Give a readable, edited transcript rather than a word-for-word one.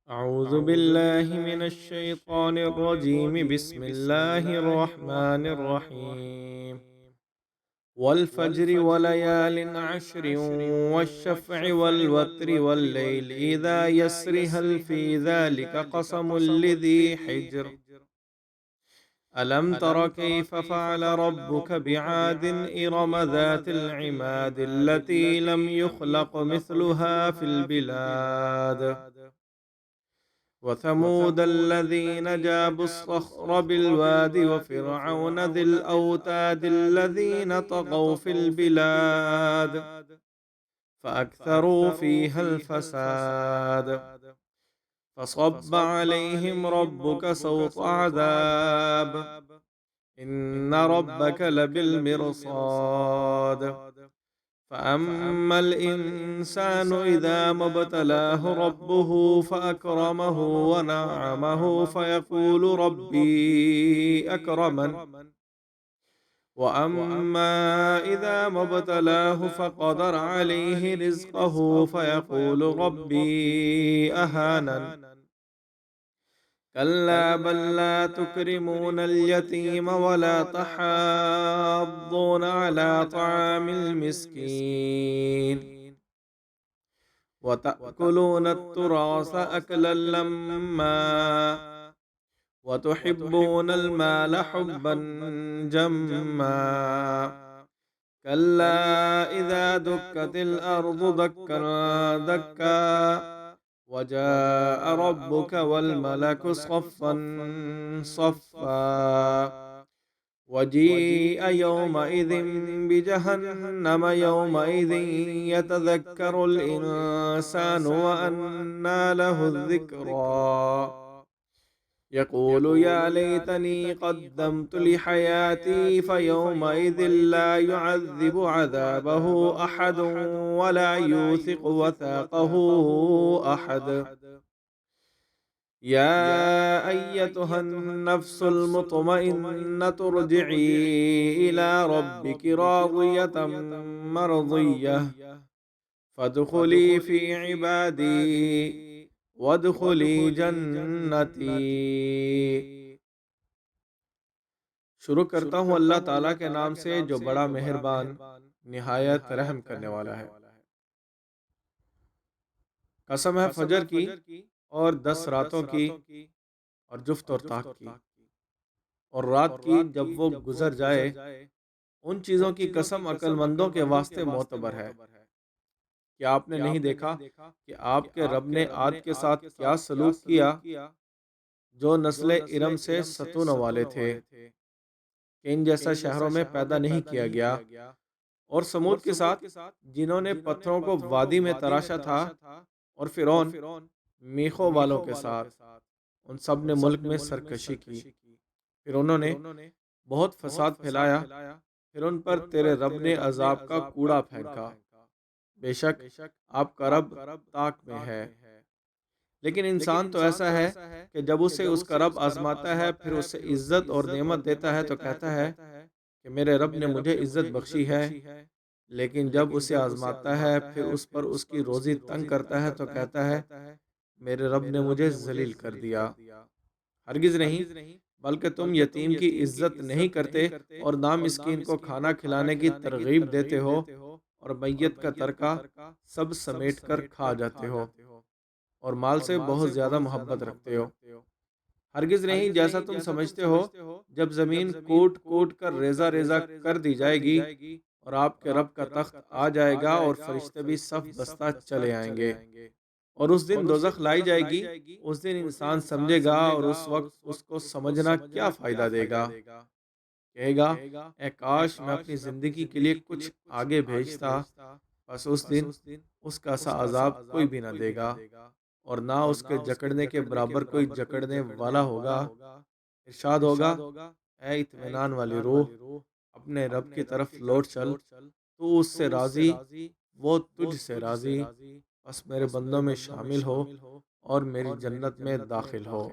أعوذ بالله من الشيطان الرجيم. بسم الله الرحمن الرحيم. والفجر وليال عشر والشفع والوتر والليل إذا يسر هل في ذلك قسم لذي حجر. ألم تر كيف فعل ربك بعاد إرم ذات العماد التي لم يخلق مثلها في البلاد. وثمود الذين جابوا الصخر بالواد وفرعون ذي الأوتاد الذين طغوا في البلاد فأكثروا فيها الفساد فصب عليهم ربك سوط عذاب إن ربك لبالمرصاد فأما الإنسان إذا ما ابتلاه ربه فأكرمه ونعمه فيقول ربي أكرمن وأما إذا ما ابتلاه فقدر عليه رزقه فيقول ربي أهانن كلا بل لا تكرمون اليتيم ولا تحاضون على طعام المسكين وتأكلون التراث أكلا لما وتحبون المال حبا جما كلا إذا دكت الأرض دكا دكا وجاء ربك والملك صفا صفا وجيء يومئذ بجهنم يومئذ يتذكر الإنسان وأنى له الذكرى يقول يا ليتني قدمت لحياتي فيومئذ لا يعذب عذابه أحد ولا يوثق وثاقه أحد يا أيتها النفس المطمئنة ارجعي إلى ربك راضية مرضية فادخلي في عبادي وادخلی جنتی۔ شروع کرتا ہوں اللہ تعالیٰ کے نام سے جو بڑا مہربان نہایت رحم کرنے والا ہے۔ قسم ہے فجر کی اور 10 راتوں کی اور جفت اور طاق کی، اور رات کی جب وہ گزر جائے، ان چیزوں کی قسم عقل مندوں کے واسطے معتبر ہے۔ کیا آپ نے نہیں دیکھا کہ آپ کے رب نے عاد کے ساتھ کیا سلوک کیا جو نسل ارم سے ستون والے تھے، کہ ان جیسا شہروں میں پیدا نہیں کیا گیا، اور سمود کے ساتھ جنہوں نے پتھروں کو وادی میں تراشا تھا، اور فرعون میخوں والوں کے ساتھ ان سب نے ملک میں سرکشی کی، پھر انہوں نے بہت فساد پھیلایا، پھر ان پر تیرے رب نے عذاب کا کوڑا پھینکا۔ بے شک آپ کا رب طاق میں ہے۔ لیکن انسان تو ایسا ہے کہ جب اسے اس کا رب آزماتا ہے، پھر اسے عزت اور نعمت دیتا ہے تو کہتا ہے کہ میرے رب نے مجھے عزت بخشی ہے، لیکن جب اسے آزماتا ہے پھر اس پر اس کی روزی تنگ کرتا ہے تو کہتا ہے میرے رب نے مجھے ذلیل کر دیا۔ ہرگز نہیں، بلکہ تم یتیم کی عزت نہیں کرتے اور نہ مسکین کو کھانا کھلانے کی ترغیب دیتے ہو، اور میت کا ترکہ سب سمیٹ کر کھا جاتے ہو، اور مال سے بہت زیادہ محبت رکھتے ہو۔ ہرگز نہیں، جیسا تم سمجھتے ہو، جب زمین کوٹ کوٹ کر ریزہ ریزہ کر دی جائے گی اور آپ کے رب کا تخت آ جائے گا اور فرشتے بھی صف بستہ چلے آئیں گے، اور اس دن دوزخ لائی جائے گی، اس دن انسان سمجھے گا، اور اس وقت اس کو سمجھنا کیا فائدہ دے گا؟ کہے گا اے کاش میں اپنی زندگی کے لیے کچھ آگے بھیجتا، بس اس دن اس کا سا عذاب کوئی بھی نہ دے گا، اور نہ اس کے جکڑنے کے برابر کوئی جکڑنے والا ہوگا۔ ارشاد ہوگا اے اطمینان والی روح، اپنے رب کی طرف لوٹ چل، تو اس سے راضی، وہ تجھ سے راضی، بس میرے بندوں میں شامل ہو اور میری جنت میں داخل ہو۔